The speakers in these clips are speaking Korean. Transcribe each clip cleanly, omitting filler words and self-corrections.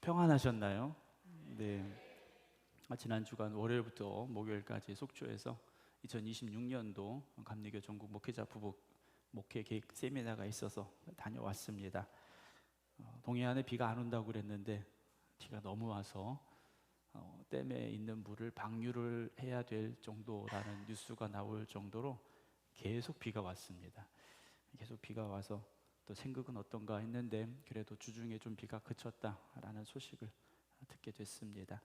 평안하셨나요? 네. 지난 주간 월요일부터 목요일까지 속초에서 2026년도 감리교 전국 목회자 부부 목회 계획 세미나가 있어서 다녀왔습니다. 동해안에 비가 안 온다고 그랬는데 비가 너무 와서 댐에 있는 물을 방류를 해야 될 정도라는 뉴스가 나올 정도로 계속 비가 왔습니다. 계속 비가 와서 또 생각은 어떤가 했는데 그래도 주중에 좀 비가 그쳤다라는 소식을 듣게 됐습니다.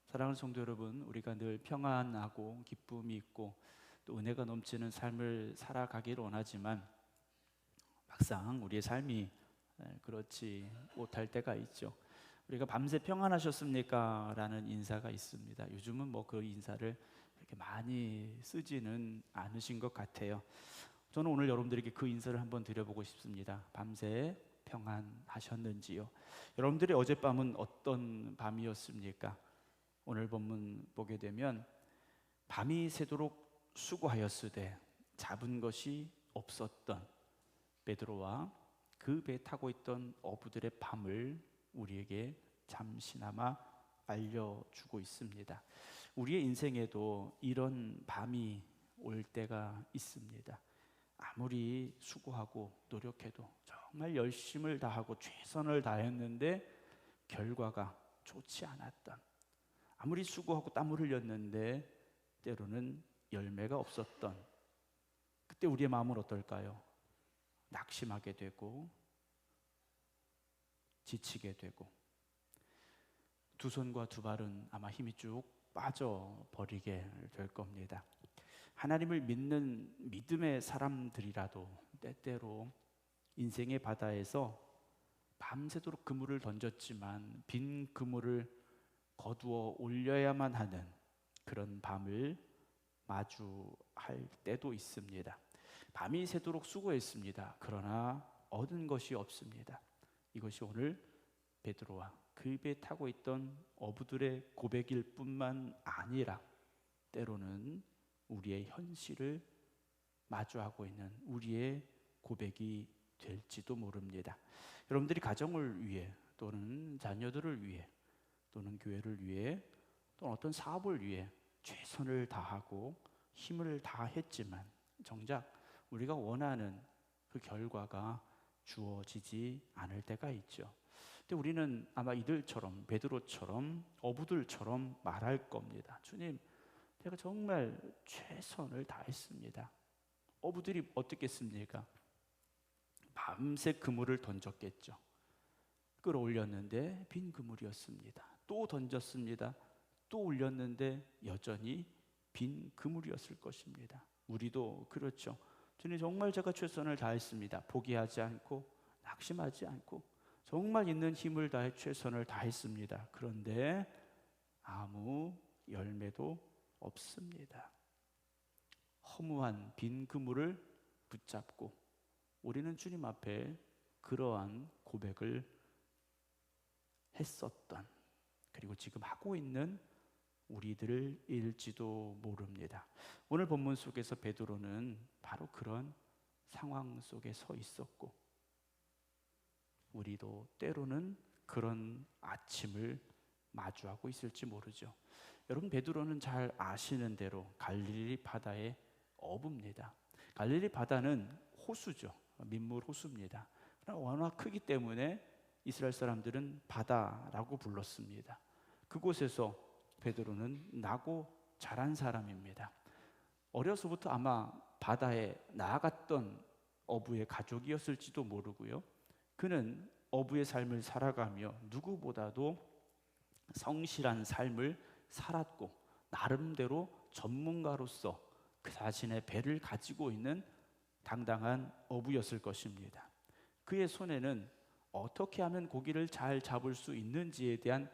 사랑하는 성도 여러분, 우리가 늘 평안하고 기쁨이 있고 또 은혜가 넘치는 삶을 살아가기를 원하지만 막상 우리의 삶이 그렇지 못할 때가 있죠. 우리가 밤새 평안하셨습니까? 라는 인사가 있습니다. 요즘은 뭐 그 인사를 그렇게 많이 쓰지는 않으신 것 같아요. 저는 오늘 여러분들에게 그 인사를 한번 드려보고 싶습니다. 밤새 평안하셨는지요? 여러분들의 어젯밤은 어떤 밤이었습니까? 오늘 본문 보게 되면 밤이 새도록 수고하였으되 잡은 것이 없었던 베드로와 그 배에 타고 있던 어부들의 밤을 우리에게 잠시나마 알려주고 있습니다. 우리의 인생에도 이런 밤이 올 때가 있습니다. 아무리 수고하고 노력해도 정말 열심을 다하고 최선을 다했는데 결과가 좋지 않았던, 아무리 수고하고 땀을 흘렸는데 때로는 열매가 없었던, 그때 우리의 마음은 어떨까요? 낙심하게 되고 지치게 되고 두 손과 두 발은 아마 힘이 쭉 빠져버리게 될 겁니다. 하나님을 믿는 믿음의 사람들이라도 때때로 인생의 바다에서 밤새도록 그물을 던졌지만 빈 그물을 거두어 올려야만 하는 그런 밤을 마주할 때도 있습니다. 밤이 새도록 수고했습니다. 그러나 얻은 것이 없습니다. 이것이 오늘 베드로와 그 배에 타고 있던 어부들의 고백일 뿐만 아니라 때로는 우리의 현실을 마주하고 있는 우리의 고백이 될지도 모릅니다. 여러분들이 가정을 위해 또는 자녀들을 위해 또는 교회를 위해 또는 어떤 사업을 위해 최선을 다하고 힘을 다했지만 정작 우리가 원하는 그 결과가 주어지지 않을 때가 있죠. 근데 우리는 아마 이들처럼 베드로처럼 어부들처럼 말할 겁니다. 주님, 제가 정말 최선을 다했습니다. 어부들이 어떻겠습니까? 밤새 그물을 던졌겠죠. 끌어올렸는데 빈 그물이었습니다. 또 던졌습니다. 또 올렸는데 여전히 빈 그물이었을 것입니다. 우리도 그렇죠. 주님, 정말 제가 최선을 다했습니다. 포기하지 않고 낙심하지 않고 정말 있는 힘을 다해 최선을 다했습니다. 그런데 아무 열매도 없습니다. 허무한 빈 그물을 붙잡고 우리는 주님 앞에 그러한 고백을 했었던, 그리고 지금 하고 있는 우리들일지도 모릅니다. 오늘 본문 속에서 베드로는 바로 그런 상황 속에 서 있었고 우리도 때로는 그런 아침을 마주하고 있을지 모르죠. 여러분, 베드로는 잘 아시는 대로 갈릴리 바다의 어부입니다. 갈릴리 바다는 호수죠. 민물 호수입니다. 그러나 워낙 크기 때문에 이스라엘 사람들은 바다라고 불렀습니다. 그곳에서 베드로는 나고 자란 사람입니다. 어려서부터 아마 바다에 나아갔던 어부의 가족이었을지도 모르고요. 그는 어부의 삶을 살아가며 누구보다도 성실한 삶을 살았고 나름대로 전문가로서 그 자신의 배를 가지고 있는 당당한 어부였을 것입니다. 그의 손에는 어떻게 하면 고기를 잘 잡을 수 있는지에 대한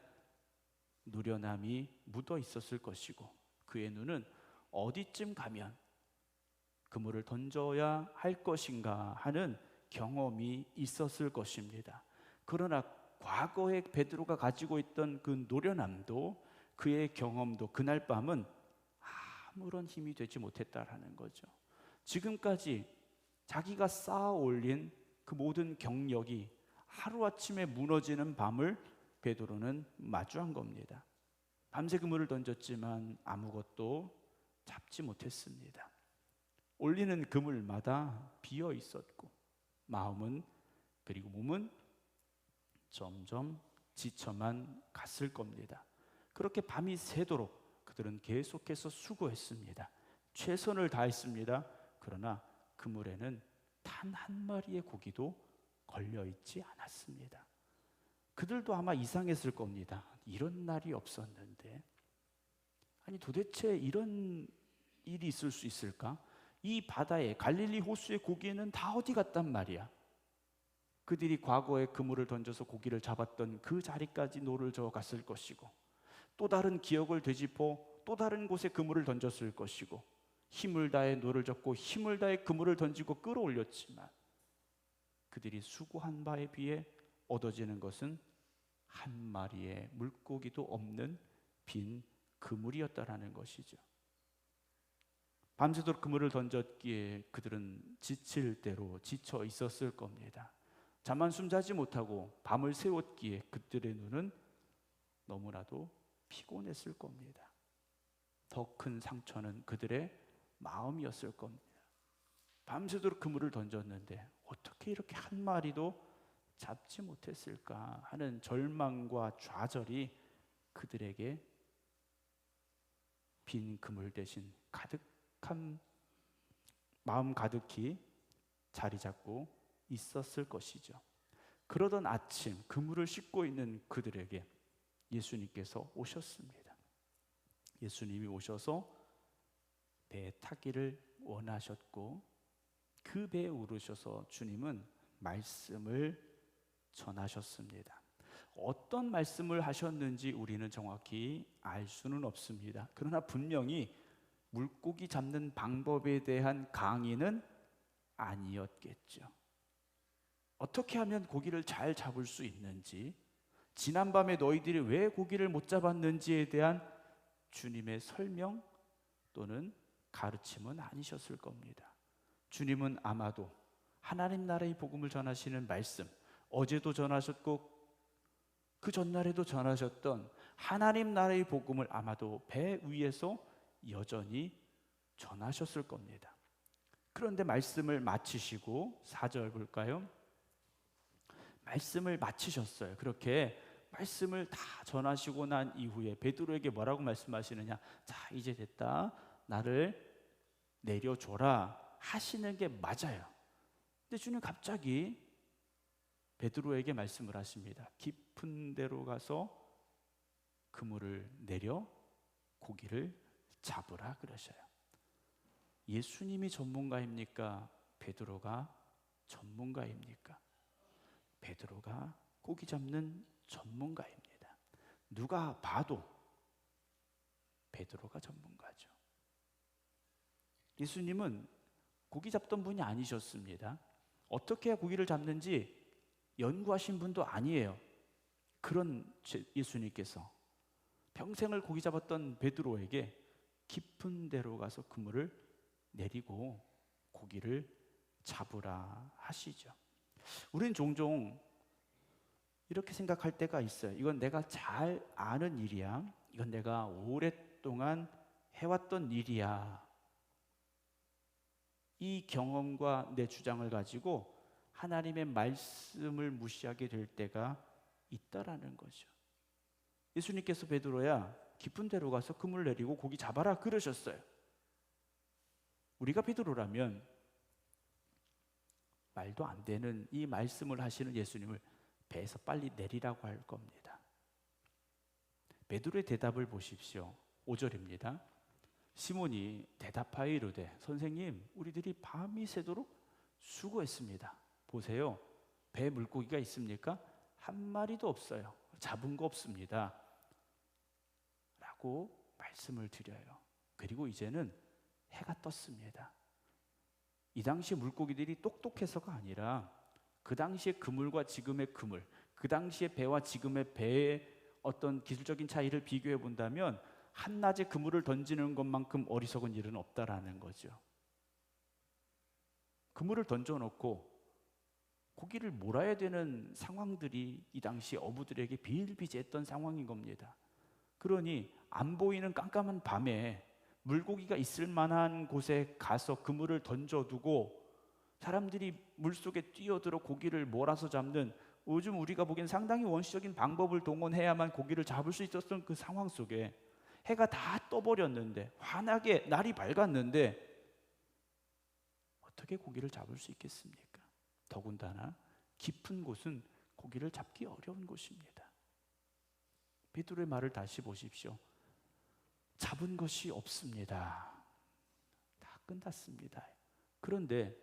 노련함이 묻어 있었을 것이고 그의 눈은 어디쯤 가면 그물을 던져야 할 것인가 하는 경험이 있었을 것입니다. 그러나 과거에 베드로가 가지고 있던 그 노련함도 그의 경험도 그날 밤은 아무런 힘이 되지 못했다라는 거죠. 지금까지 자기가 쌓아 올린 그 모든 경력이 하루아침에 무너지는 밤을 베드로는 마주한 겁니다. 밤새 그물을 던졌지만 아무것도 잡지 못했습니다. 올리는 그물마다 비어 있었고 마음은 그리고 몸은 점점 지쳐만 갔을 겁니다. 그렇게 밤이 새도록 그들은 계속해서 수고했습니다. 최선을 다했습니다. 그러나 그물에는 단 한 마리의 고기도 걸려있지 않았습니다. 그들도 아마 이상했을 겁니다. 이런 날이 없었는데, 아니 도대체 이런 일이 있을 수 있을까? 이 바다에 갈릴리 호수의 고기는 다 어디 갔단 말이야? 그들이 과거에 그물을 던져서 고기를 잡았던 그 자리까지 노를 저어 갔을 것이고, 또 다른 기억을 되짚어 또 다른 곳에 그물을 던졌을 것이고, 힘을 다해 노를 젓고 힘을 다해 그물을 던지고 끌어올렸지만 그들이 수고한 바에 비해 얻어지는 것은 한 마리의 물고기도 없는 빈 그물이었다라는 것이죠. 밤새도록 그물을 던졌기에 그들은 지칠 대로 지쳐 있었을 겁니다. 잠 한숨 자지 못하고 밤을 새웠기에 그들의 눈은 너무나도 피곤했을 겁니다. 더 큰 상처는 그들의 마음이었을 겁니다. 밤새도록 그물을 던졌는데 어떻게 이렇게 한 마리도 잡지 못했을까 하는 절망과 좌절이 그들에게 빈 그물 대신 가득한 마음 가득히 자리 잡고 있었을 것이죠. 그러던 아침 그물을 씻고 있는 그들에게 예수님께서 오셨습니다. 예수님이 오셔서 배에 타기를 원하셨고 그 배에 오르셔서 주님은 말씀을 전하셨습니다. 어떤 말씀을 하셨는지 우리는 정확히 알 수는 없습니다. 그러나 분명히 물고기 잡는 방법에 대한 강의는 아니었겠죠. 어떻게 하면 고기를 잘 잡을 수 있는지, 지난밤에 너희들이 왜 고기를 못 잡았는지에 대한 주님의 설명 또는 가르침은 아니셨을 겁니다. 주님은 아마도 하나님 나라의 복음을 전하시는 말씀, 어제도 전하셨고 그 전날에도 전하셨던 하나님 나라의 복음을 아마도 배 위에서 여전히 전하셨을 겁니다. 그런데 말씀을 마치시고 4절 볼까요? 말씀을 마치셨어요. 그렇게 말씀을 다 전하시고 난 이후에 베드로에게 뭐라고 말씀하시느냐? 자, 이제 됐다. 나를 내려줘라 하시는 게 맞아요. 근데 주님 갑자기 베드로에게 말씀을 하십니다. 깊은 데로 가서 그물을 내려 고기를 잡으라 그러셔요. 예수님이 전문가입니까? 베드로가 전문가입니까? 베드로가 고기 잡는 전문가입니다. 누가 봐도 베드로가 전문가죠. 예수님은 고기 잡던 분이 아니셨습니다. 어떻게 해야 고기를 잡는지 연구하신 분도 아니에요. 그런 예수님께서 평생을 고기 잡았던 베드로에게 깊은 데로 가서 그물을 내리고 고기를 잡으라 하시죠. 우리는 종종 이렇게 생각할 때가 있어요. 이건 내가 잘 아는 일이야. 이건 내가 오랫동안 해왔던 일이야. 이 경험과 내 주장을 가지고 하나님의 말씀을 무시하게 될 때가 있다라는 거죠. 예수님께서 베드로야 깊은 데로 가서 그물 내리고 고기 잡아라 그러셨어요. 우리가 베드로라면 말도 안 되는 이 말씀을 하시는 예수님을 배에서 빨리 내리라고 할 겁니다. 베드로의 대답을 보십시오. 5절입니다. 시몬이 대답하여 이르되 선생님 우리들이 밤이 새도록 수고했습니다. 보세요. 배에 물고기가 있습니까? 한 마리도 없어요. 잡은 거 없습니다. 라고 말씀을 드려요. 그리고 이제는 해가 떴습니다. 이 당시 물고기들이 똑똑해서가 아니라 그 당시의 그물과 지금의 그물, 그 당시의 배와 지금의 배의 어떤 기술적인 차이를 비교해 본다면 한낮에 그물을 던지는 것만큼 어리석은 일은 없다라는 거죠. 그물을 던져놓고 고기를 몰아야 되는 상황들이 이 당시 어부들에게 비일비재했던 상황인 겁니다. 그러니 안 보이는 깜깜한 밤에 물고기가 있을 만한 곳에 가서 그물을 던져두고 사람들이 물속에 뛰어들어 고기를 몰아서 잡는, 요즘 우리가 보기엔 상당히 원시적인 방법을 동원해야만 고기를 잡을 수 있었던 그 상황 속에 해가 다 떠버렸는데, 환하게 날이 밝았는데 어떻게 고기를 잡을 수 있겠습니까? 더군다나 깊은 곳은 고기를 잡기 어려운 곳입니다. 베드로의 말을 다시 보십시오. 잡은 것이 없습니다. 다 끝났습니다. 그런데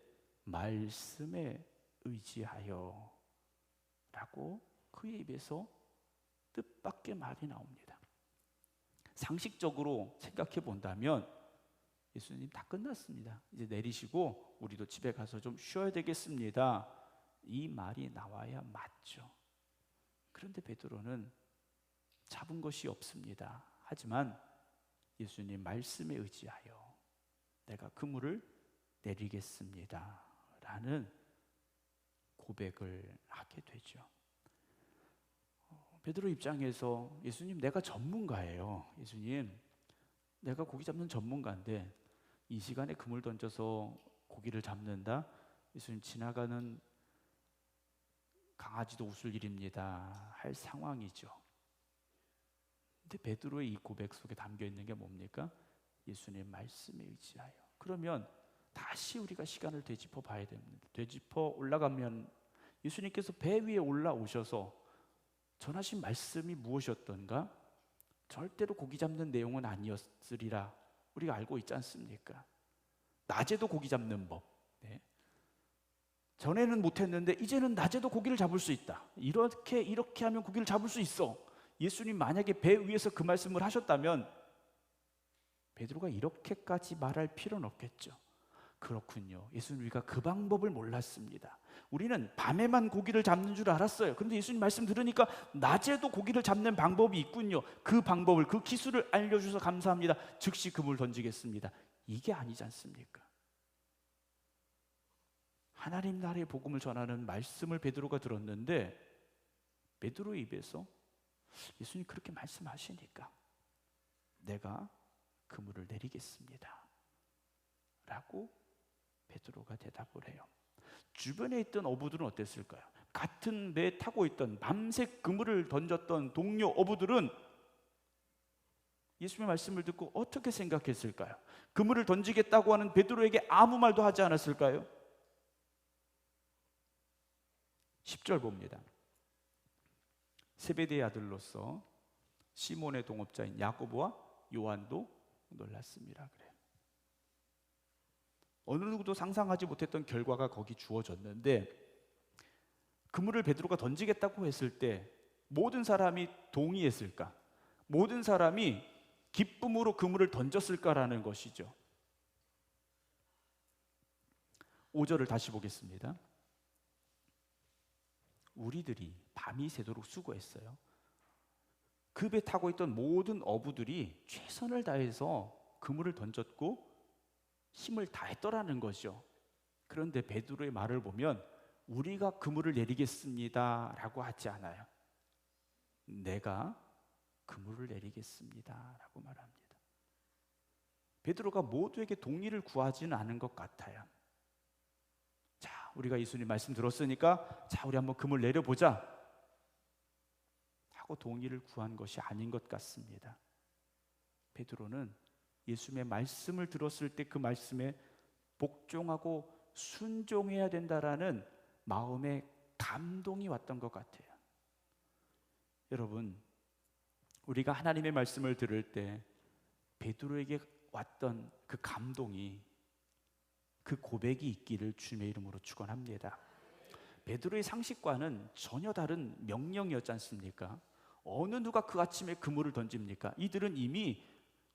말씀에 의지하여 라고 그의 입에서 뜻밖의 말이 나옵니다. 상식적으로 생각해 본다면 예수님 다 끝났습니다. 이제 내리시고 우리도 집에 가서 좀 쉬어야 되겠습니다. 이 말이 나와야 맞죠. 그런데 베드로는 잡은 것이 없습니다. 하지만 예수님 말씀에 의지하여 내가 그물을 내리겠습니다 라는 고백을 하게 되죠. 베드로 입장에서 예수님, 내가 전문가예요. 예수님, 내가 고기 잡는 전문가인데 이 시간에 그물 던져서 고기를 잡는다? 예수님, 지나가는 강아지도 웃을 일입니다 할 상황이죠. 근데 베드로의 이 고백 속에 담겨 있는 게 뭡니까? 예수님 말씀에 의지하여. 그러면 다시 우리가 시간을 되짚어 봐야 됩니다. 되짚어 올라가면 예수님께서 배 위에 올라오셔서 전하신 말씀이 무엇이었던가? 절대로 고기 잡는 내용은 아니었으리라 우리가 알고 있지 않습니까? 낮에도 고기 잡는 법. 네. 전에는 못했는데 이제는 낮에도 고기를 잡을 수 있다. 이렇게 하면 고기를 잡을 수 있어. 예수님 만약에 배 위에서 그 말씀을 하셨다면 베드로가 이렇게까지 말할 필요는 없겠죠. 그렇군요. 예수님, 우리가 그 방법을 몰랐습니다. 우리는 밤에만 고기를 잡는 줄 알았어요. 그런데 예수님 말씀 들으니까 낮에도 고기를 잡는 방법이 있군요. 그 방법을, 그 기술을 알려주셔서 감사합니다. 즉시 그물 던지겠습니다. 이게 아니지 않습니까? 하나님 나라의 복음을 전하는 말씀을 베드로가 들었는데 베드로의 입에서 예수님 그렇게 말씀하시니까 내가 그물을 내리겠습니다 라고 베드로가 대답을 해요. 주변에 있던 어부들은 어땠을까요? 같은 배에 타고 있던, 밤새 그물을 던졌던 동료 어부들은 예수님의 말씀을 듣고 어떻게 생각했을까요? 그물을 던지겠다고 하는 베드로에게 아무 말도 하지 않았을까요? 10절 봅니다. 세베대의 아들로서 시몬의 동업자인 야고보와 요한도 놀랐습니다. 그래요. 어느 누구도 상상하지 못했던 결과가 거기 주어졌는데, 그물을 베드로가 던지겠다고 했을 때 모든 사람이 동의했을까? 모든 사람이 기쁨으로 그물을 던졌을까라는 것이죠. 5절을 다시 보겠습니다. 우리들이 밤이 새도록 수고했어요. 그 배 타고 있던 모든 어부들이 최선을 다해서 그물을 던졌고 힘을 다했더라는 거죠. 그런데 베드로의 말을 보면 우리가 그물을 내리겠습니다 라고 하지 않아요. 내가 그물을 내리겠습니다 라고 말합니다. 베드로가 모두에게 동의를 구하지는 않은 것 같아요. 자, 우리가 예수님 말씀 들었으니까 자, 우리 한번 그물 내려보자 하고 동의를 구한 것이 아닌 것 같습니다. 베드로는 예수님의 말씀을 들었을 때 그 말씀에 복종하고 순종해야 된다라는 마음의 감동이 왔던 것 같아요. 여러분, 우리가 하나님의 말씀을 들을 때 베드로에게 왔던 그 감동이, 그 고백이 있기를 주님의 이름으로 축원합니다. 베드로의 상식과는 전혀 다른 명령이었지 않습니까? 어느 누가 그 아침에 그물을 던집니까? 이들은 이미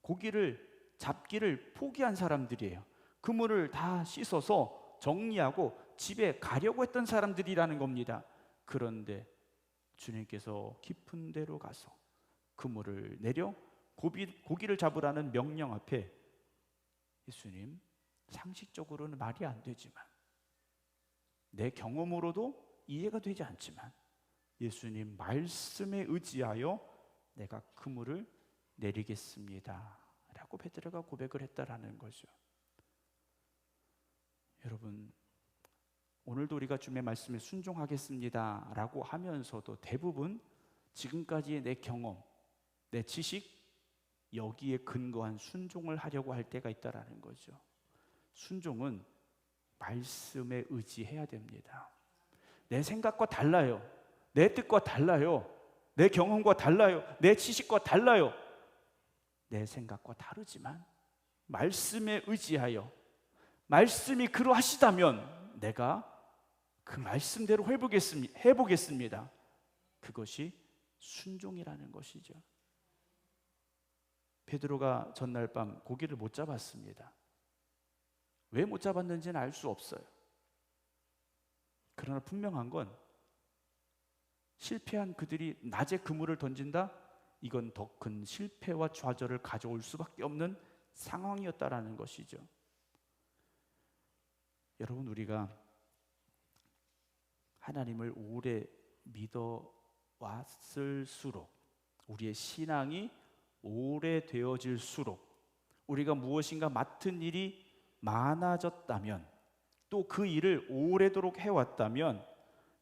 고기를 잡기를 포기한 사람들이에요. 그물을 다 씻어서 정리하고 집에 가려고 했던 사람들이라는 겁니다. 그런데 주님께서 깊은 데로 가서 그물을 내려 고기를 잡으라는 명령 앞에 예수님, 상식적으로는 말이 안 되지만 내 경험으로도 이해가 되지 않지만 예수님 말씀에 의지하여 내가 그물을 내리겠습니다 라고 베드로가 고백을 했다라는 거죠. 여러분, 오늘도 우리가 주님의 말씀에 순종하겠습니다 라고 하면서도 대부분 지금까지의 내 경험, 내 지식, 여기에 근거한 순종을 하려고 할 때가 있다라는 거죠. 순종은 말씀에 의지해야 됩니다. 내 생각과 달라요. 내 뜻과 달라요. 내 경험과 달라요. 내 지식과 달라요. 내 생각과 다르지만 말씀에 의지하여 말씀이 그러하시다면 내가 그 말씀대로 해보겠습니다. 그것이 순종이라는 것이죠. 베드로가 전날 밤 고기를 못 잡았습니다. 왜 못 잡았는지는 알 수 없어요. 그러나 분명한 건 실패한 그들이 낮에 그물을 던진다? 이건 더 큰 실패와 좌절을 가져올 수밖에 없는 상황이었다라는 것이죠. 여러분, 우리가 하나님을 오래 믿어왔을수록, 우리의 신앙이 오래되어질수록, 우리가 무엇인가 맡은 일이 많아졌다면, 또 그 일을 오래도록 해왔다면,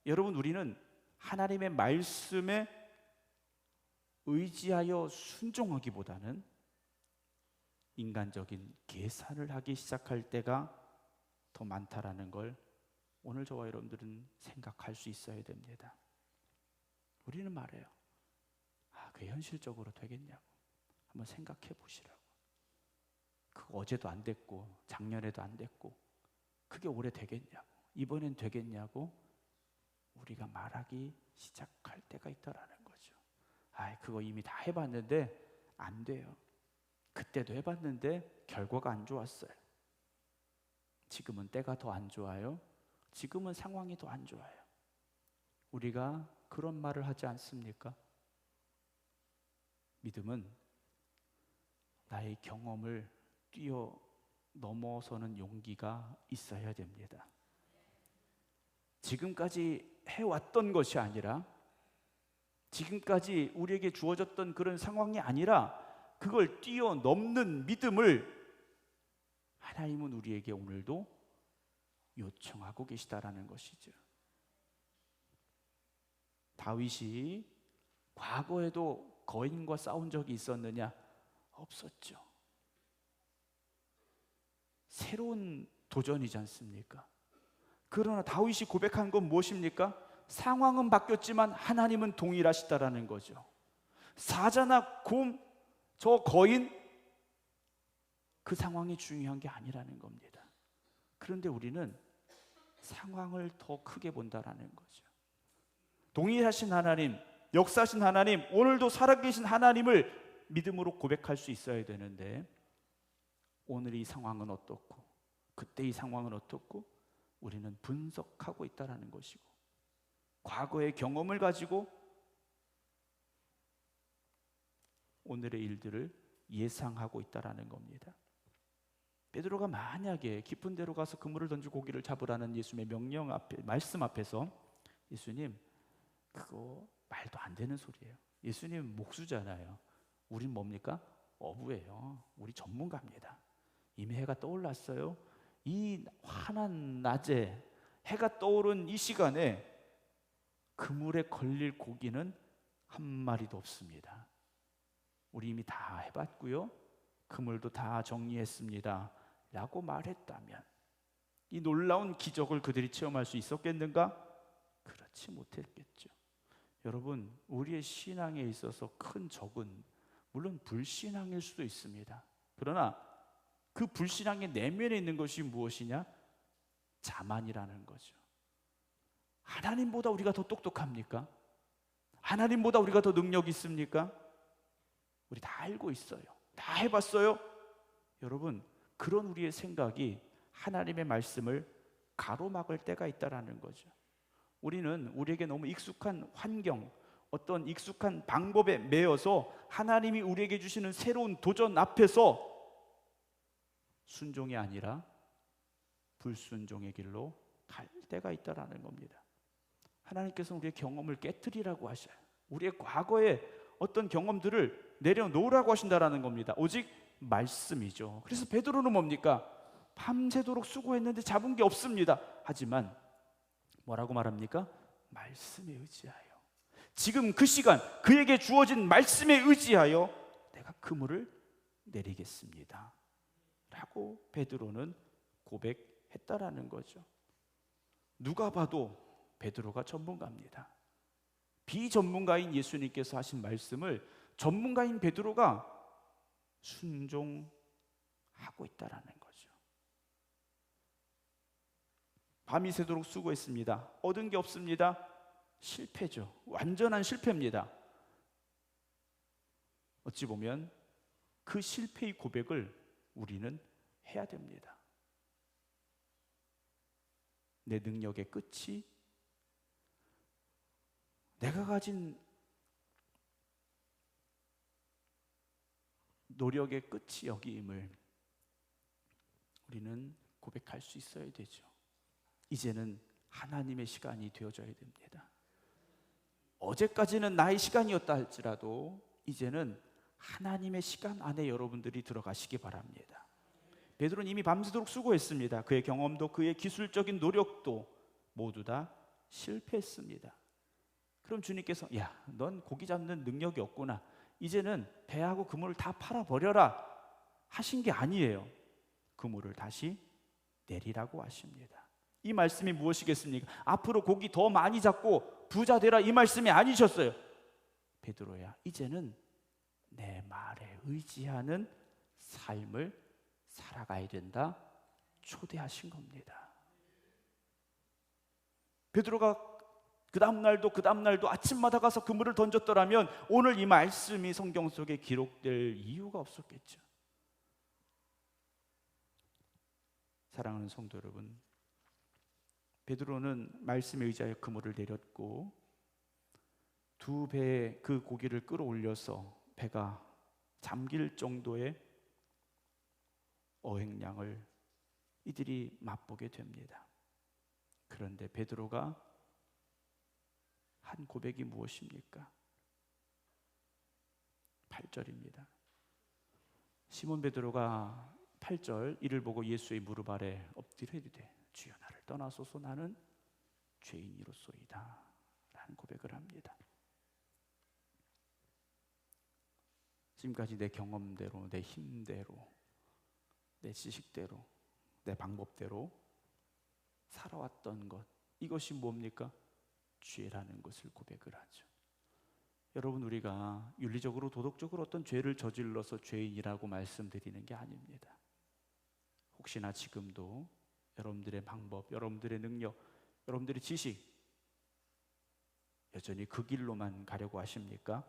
여러분, 우리는 하나님의 말씀에 의지하여 순종하기보다는 인간적인 계산을 하기 시작할 때가 더 많다라는 걸 오늘 저와 여러분들은 생각할 수 있어야 됩니다. 우리는 말해요. 그게 현실적으로 되겠냐고. 한번 생각해 보시라고. 그거 어제도 안 됐고 작년에도 안 됐고 그게 올해 되겠냐고, 이번엔 되겠냐고 우리가 말하기 시작할 때가 있다라는 거죠. 그거 이미 다 해봤는데 안 돼요. 그때도 해봤는데 결과가 안 좋았어요. 지금은 때가 더 안 좋아요. 지금은 상황이 더 안 좋아요. 우리가 그런 말을 하지 않습니까? 믿음은 나의 경험을 뛰어넘어서는 용기가 있어야 됩니다. 지금까지 해왔던 것이 아니라, 지금까지 우리에게 주어졌던 그런 상황이 아니라 그걸 뛰어넘는 믿음을 하나님은 우리에게 오늘도 요청하고 계시다라는 것이죠. 다윗이 과거에도 거인과 싸운 적이 있었느냐? 없었죠. 새로운 도전이지 않습니까? 그러나 다윗이 고백한 건 무엇입니까? 상황은 바뀌었지만 하나님은 동일하시다라는 거죠. 사자나 곰, 저 거인, 그 상황이 중요한 게 아니라는 겁니다. 그런데 우리는 상황을 더 크게 본다라는 거죠. 동일하신 하나님, 역사하신 하나님, 오늘도 살아계신 하나님을 믿음으로 고백할 수 있어야 되는데, 오늘 이 상황은 어떻고 그때 이 상황은 어떻고 우리는 분석하고 있다는 것이고, 과거의 경험을 가지고 오늘의 일들을 예상하고 있다는 겁니다. 베드로가 만약에 깊은 데로 가서 그물을 던지고 고기를 잡으라는 예수님의 명령 앞에, 말씀 앞에서, 예수님 그거 말도 안 되는 소리예요. 예수님 목수잖아요. 우린 뭡니까? 어부예요. 우리 전문가입니다. 이미 해가 떠올랐어요. 이 환한 낮에 해가 떠오른 이 시간에 그물에 걸릴 고기는 한 마리도 없습니다. 우리 이미 다 해봤고요. 그물도 다 정리했습니다 라고 말했다면 이 놀라운 기적을 그들이 체험할 수 있었겠는가? 그렇지 못했겠죠. 여러분, 우리의 신앙에 있어서 큰 적은 물론 불신앙일 수도 있습니다. 그러나 그 불신앙의 내면에 있는 것이 무엇이냐? 자만이라는 거죠. 하나님보다 우리가 더 똑똑합니까? 하나님보다 우리가 더 능력 있습니까? 우리 다 알고 있어요. 다 해봤어요. 여러분, 그런 우리의 생각이 하나님의 말씀을 가로막을 때가 있다라는 거죠. 우리는 우리에게 너무 익숙한 환경, 어떤 익숙한 방법에 매여서 하나님이 우리에게 주시는 새로운 도전 앞에서 순종이 아니라 불순종의 길로 갈 때가 있다라는 겁니다. 하나님께서는 우리의 경험을 깨트리라고 하셔요. 우리의 과거의 어떤 경험들을 내려놓으라고 하신다라는 겁니다. 오직 말씀이죠. 그래서 베드로는 뭡니까? 밤새도록 수고했는데 잡은 게 없습니다. 하지만 뭐라고 말합니까? 말씀에 의지하여, 지금 그 시간 그에게 주어진 말씀에 의지하여 내가 그물을 내리겠습니다 라고 베드로는 고백했다라는 거죠. 누가 봐도 베드로가 전문가입니다. 비전문가인 예수님께서 하신 말씀을 전문가인 베드로가 순종하고 있다라는 거죠. 밤이 새도록 수고했습니다. 얻은 게 없습니다. 실패죠. 완전한 실패입니다. 어찌 보면 그 실패의 고백을 우리는 해야 됩니다. 내 능력의 끝이, 내가 가진 노력의 끝이 여기임을 우리는 고백할 수 있어야 되죠. 이제는 하나님의 시간이 되어져야 됩니다. 어제까지는 나의 시간이었다 할지라도 이제는 하나님의 시간 안에 여러분들이 들어가시기 바랍니다. 베드로는 이미 밤새도록 수고했습니다. 그의 경험도 그의 기술적인 노력도 모두 다 실패했습니다. 그럼 주님께서 야, 넌 고기 잡는 능력이 없구나, 이제는 배하고 그물을 다 팔아버려라 하신 게 아니에요. 그물을 다시 내리라고 하십니다. 이 말씀이 무엇이겠습니까? 앞으로 고기 더 많이 잡고 부자 되라, 이 말씀이 아니셨어요. 베드로야, 이제는 내 말에 의지하는 삶을 살아가야 된다, 초대하신 겁니다. 베드로가 그 다음날도 아침마다 가서 그물을 던졌더라면 오늘 이 말씀이 성경 속에 기록될 이유가 없었겠죠. 사랑하는 성도 여러분, 베드로는 말씀에 의지하여 그물을 내렸고 두 배의 그 고기를 끌어올려서 배가 잠길 정도의 어획량을 이들이 맛보게 됩니다. 그런데 베드로가 한 고백이 무엇입니까? 8절입니다. 시몬 베드로가 8절, 이를 보고 예수의 무릎 아래 엎드려 이르되 주여 나를 떠나소서, 나는 죄인이로소이다 라는 고백을 합니다. 지금까지 내 경험대로, 내 힘대로, 내 지식대로, 내 방법대로 살아왔던 것, 이것이 뭡니까? 죄라는 것을 고백을 하죠. 여러분, 우리가 윤리적으로 도덕적으로 어떤 죄를 저질러서 죄인이라고 말씀드리는 게 아닙니다. 혹시나 지금도 여러분들의 방법, 여러분들의 능력, 여러분들의 지식 여전히 그 길로만 가려고 하십니까?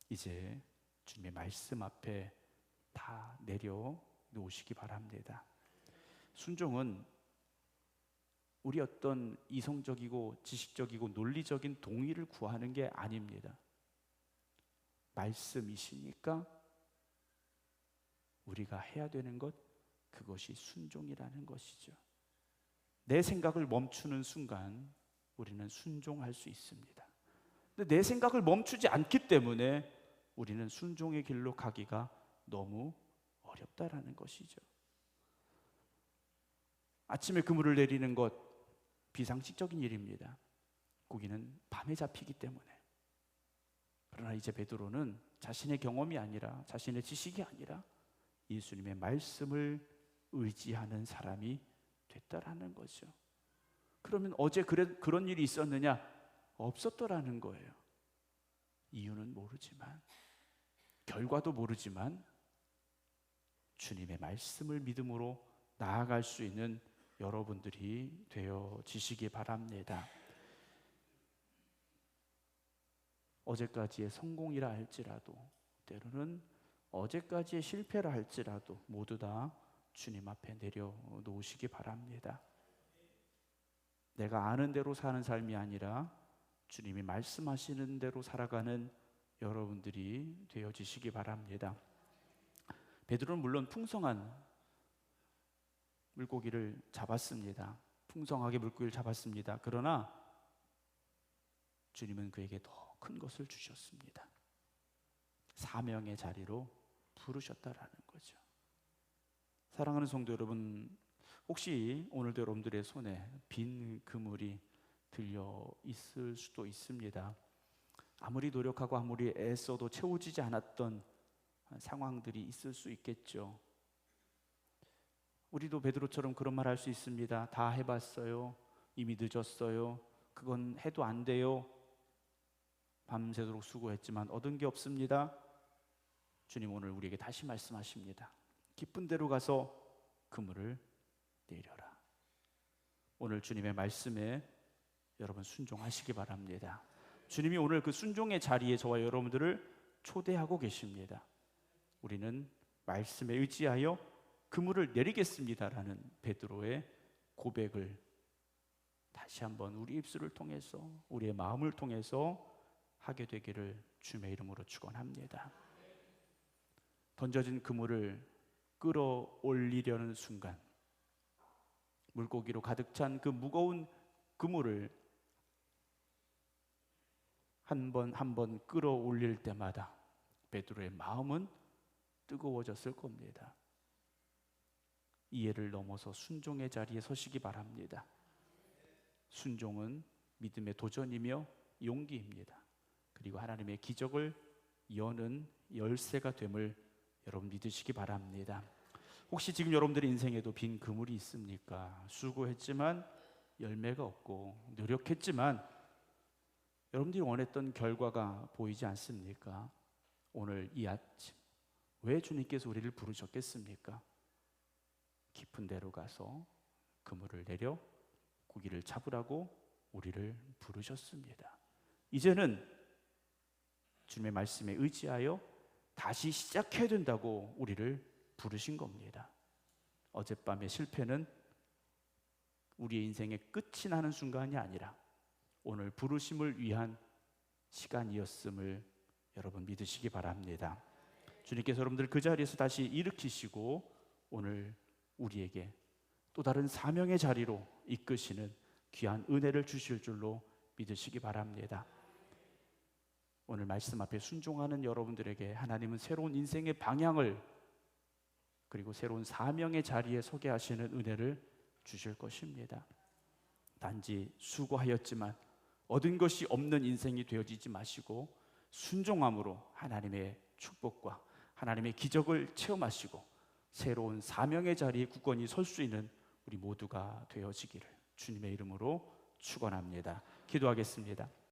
이제 주님의 말씀 앞에 다 내려놓으시기 바랍니다. 순종은 우리 어떤 이성적이고 지식적이고 논리적인 동의를 구하는 게 아닙니다. 말씀이시니까 우리가 해야 되는 것, 그것이 순종이라는 것이죠. 내 생각을 멈추는 순간 우리는 순종할 수 있습니다. 근데 내 생각을 멈추지 않기 때문에 우리는 순종의 길로 가기가 너무 어렵다라는 것이죠. 아침에 그물을 내리는 것 비상식적인 일입니다. 고기는 밤에 잡히기 때문에. 그러나 이제 베드로는 자신의 경험이 아니라, 자신의 지식이 아니라 예수님의 말씀을 의지하는 사람이 됐다라는 거죠. 그러면 어제 그런 일이 있었느냐? 없었더라는 거예요. 이유는 모르지만, 결과도 모르지만 주님의 말씀을 믿음으로 나아갈 수 있는 여러분들이 되어지시기 바랍니다. 어제까지의 성공이라 할지라도, 때로는 어제까지의 실패라 할지라도 모두 다 주님 앞에 내려놓으시기 바랍니다. 내가 아는 대로 사는 삶이 아니라 주님이 말씀하시는 대로 살아가는 여러분들이 되어지시기 바랍니다. 베드로는 물론 풍성한 물고기를 잡았습니다. 풍성하게 물고기를 잡았습니다. 그러나 주님은 그에게 더 큰 것을 주셨습니다. 사명의 자리로 부르셨다라는 거죠. 사랑하는 성도 여러분, 혹시 오늘도 여러분들의 손에 빈 그물이 들려 있을 수도 있습니다. 아무리 노력하고 아무리 애써도 채워지지 않았던 상황들이 있을 수 있겠죠. 우리도 베드로처럼 그런 말 할 수 있습니다. 다 해봤어요. 이미 늦었어요. 그건 해도 안 돼요. 밤새도록 수고했지만 얻은 게 없습니다. 주님 오늘 우리에게 다시 말씀하십니다. 깊은 데로 가서 그물을 내려라. 오늘 주님의 말씀에 여러분 순종하시기 바랍니다. 주님이 오늘 그 순종의 자리에 저와 여러분들을 초대하고 계십니다. 우리는 말씀에 의지하여 그물을 내리겠습니다라는 베드로의 고백을 다시 한번 우리 입술을 통해서, 우리의 마음을 통해서 하게 되기를 주님의 이름으로 축원합니다. 던져진 그물을 끌어올리려는 순간, 물고기로 가득 찬 그 무거운 그물을 한 번 한 번 끌어올릴 때마다 베드로의 마음은 뜨거워졌을 겁니다. 이해를 넘어서 순종의 자리에 서시기 바랍니다. 순종은 믿음의 도전이며 용기입니다. 그리고 하나님의 기적을 여는 열쇠가 됨을 여러분 믿으시기 바랍니다. 혹시 지금 여러분들의 인생에도 빈 그물이 있습니까? 수고했지만 열매가 없고 노력했지만 여러분들이 원했던 결과가 보이지 않습니까? 오늘 이 아침 왜 주님께서 우리를 부르셨겠습니까? 깊은 데로 가서 그물을 내려 고기를 잡으라고 우리를 부르셨습니다. 이제는 주님의 말씀에 의지하여 다시 시작해야 된다고 우리를 부르신 겁니다. 어젯밤의 실패는 우리의 인생의 끝이 나는 순간이 아니라 오늘 부르심을 위한 시간이었음을 여러분 믿으시기 바랍니다. 주님께서 여러분들 그 자리에서 다시 일으키시고 오늘 우리에게 또 다른 사명의 자리로 이끄시는 귀한 은혜를 주실 줄로 믿으시기 바랍니다. 오늘 말씀 앞에 순종하는 여러분들에게 하나님은 새로운 인생의 방향을 그리고 새로운 사명의 자리에 서게 하시는 은혜를 주실 것입니다. 단지 수고하였지만 얻은 것이 없는 인생이 되어지지 마시고 순종함으로 하나님의 축복과 하나님의 기적을 체험하시고 새로운 사명의 자리에 굳건히 설 수 있는 우리 모두가 되어지기를 주님의 이름으로 축원합니다. 기도하겠습니다.